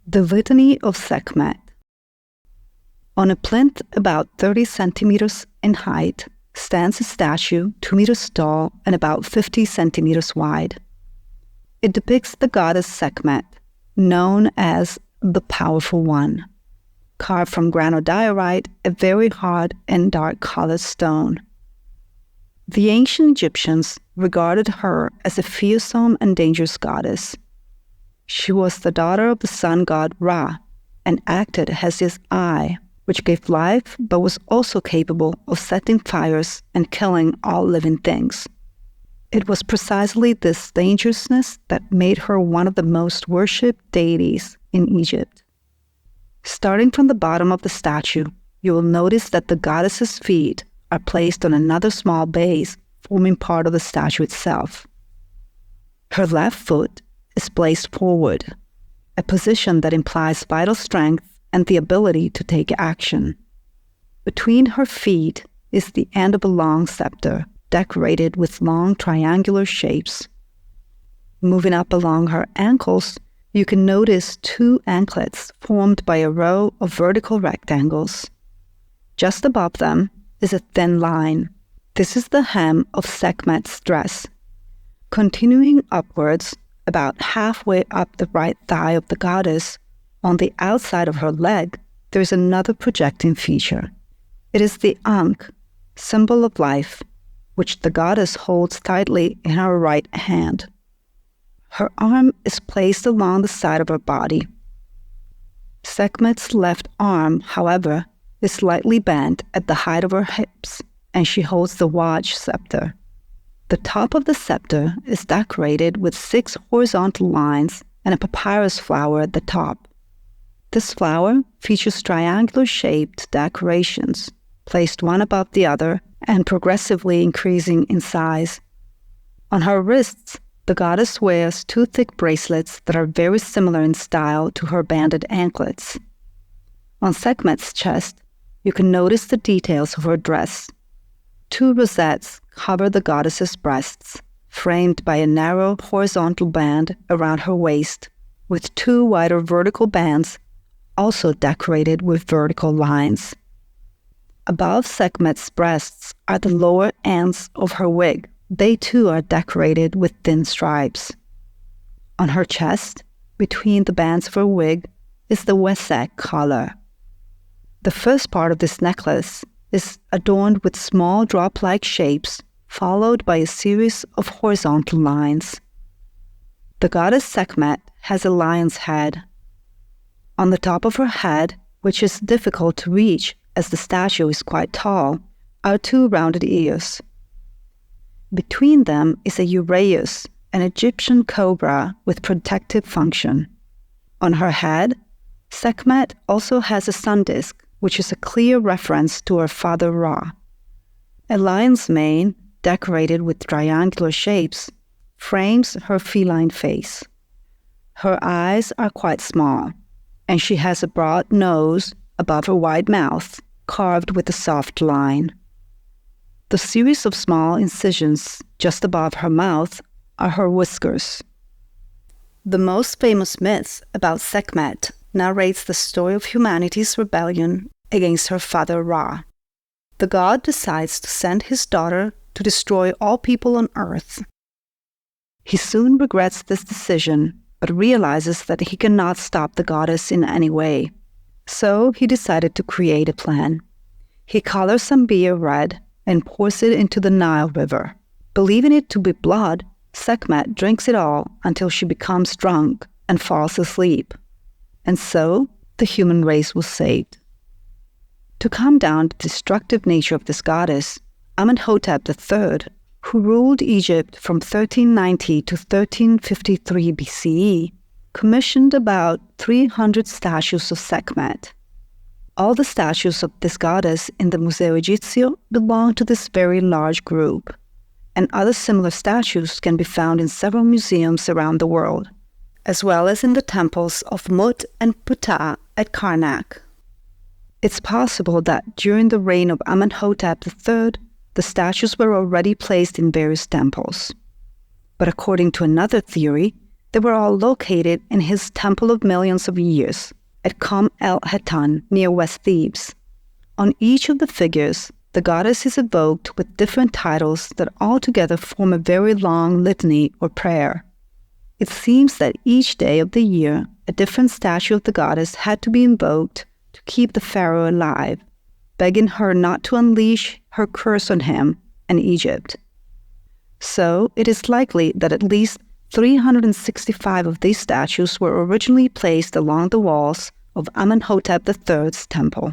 The Litany of Sekhmet. On a plinth about 30 centimeters in height stands a statue 2 meters tall and about 50 centimeters wide. It depicts the goddess Sekhmet, known as the Powerful One, carved from granodiorite, a very hard and dark-colored stone. The ancient Egyptians regarded her as a fearsome and dangerous goddess. She was the daughter of the sun god Ra and acted as his eye, which gave life but was also capable of setting fires and killing all living things. It was precisely this dangerousness that made her one of the most worshipped deities in Egypt. Starting from the bottom of the statue, you will notice that the goddess's feet are placed on another small base forming part of the statue itself. Her left foot is placed forward, a position that implies vital strength and the ability to take action. Between her feet is the end of a long scepter, decorated with long triangular shapes. Moving up along her ankles, you can notice 2 anklets formed by a row of vertical rectangles. Just above them is a thin line. This is the hem of Sekhmet's dress. Continuing upwards, about halfway up the right thigh of the goddess, on the outside of her leg, there is another projecting feature. It is the Ankh, symbol of life, which the goddess holds tightly in her right hand. Her arm is placed along the side of her body. Sekhmet's left arm, however, is slightly bent at the height of her hips, and she holds the Waj scepter. The top of the scepter is decorated with 6 horizontal lines and a papyrus flower at the top. This flower features triangular-shaped decorations, placed one above the other and progressively increasing in size. On her wrists, the goddess wears 2 thick bracelets that are very similar in style to her banded anklets. On Sekhmet's chest, you can notice the details of her dress. 2 rosettes cover the goddess's breasts, framed by a narrow horizontal band around her waist, with 2 wider vertical bands also decorated with vertical lines. Above Sekhmet's breasts are the lower ends of her wig. They too are decorated with thin stripes. On her chest, between the bands of her wig, is the Wesek collar. The first part of this necklace is adorned with small drop-like shapes, followed by a series of horizontal lines. The goddess Sekhmet has a lion's head. On the top of her head, which is difficult to reach as the statue is quite tall, are 2 rounded ears. Between them is a uraeus, an Egyptian cobra with protective function. On her head, Sekhmet also has a sun disk, which is a clear reference to her father Ra. A lion's mane, decorated with triangular shapes, frames her feline face. Her eyes are quite small, and she has a broad nose above her wide mouth, carved with a soft line. The series of small incisions just above her mouth are her whiskers. The most famous myth about Sekhmet narrates the story of humanity's rebellion against her father Ra. The god decides to send his daughter to destroy all people on earth. He soon regrets this decision, but realizes that he cannot stop the goddess in any way. So he decided to create a plan. He colors some beer red and pours it into the Nile River. Believing it to be blood, Sekhmet drinks it all until she becomes drunk and falls asleep. And so, the human race was saved. To calm down the destructive nature of this goddess, Amenhotep III, who ruled Egypt from 1390 to 1353 BCE, commissioned about 300 statues of Sekhmet. All the statues of this goddess in the Museo Egizio belong to this very large group, and other similar statues can be found in several museums around the world, as well as in the temples of Mut and Ptah at Karnak. It's possible that during the reign of Amenhotep III, the statues were already placed in various temples. But according to another theory, They were all located in his Temple of Millions of Years at Qom el-Hitan near West Thebes. On each of the figures, the goddess is evoked with different titles that altogether form a very long litany or prayer. It seems that each day of the year, a different statue of the goddess had to be invoked to keep the pharaoh alive, begging her not to unleash her curse on him and Egypt. So it is likely that at least 365 of these statues were originally placed along the walls of Amenhotep III's temple.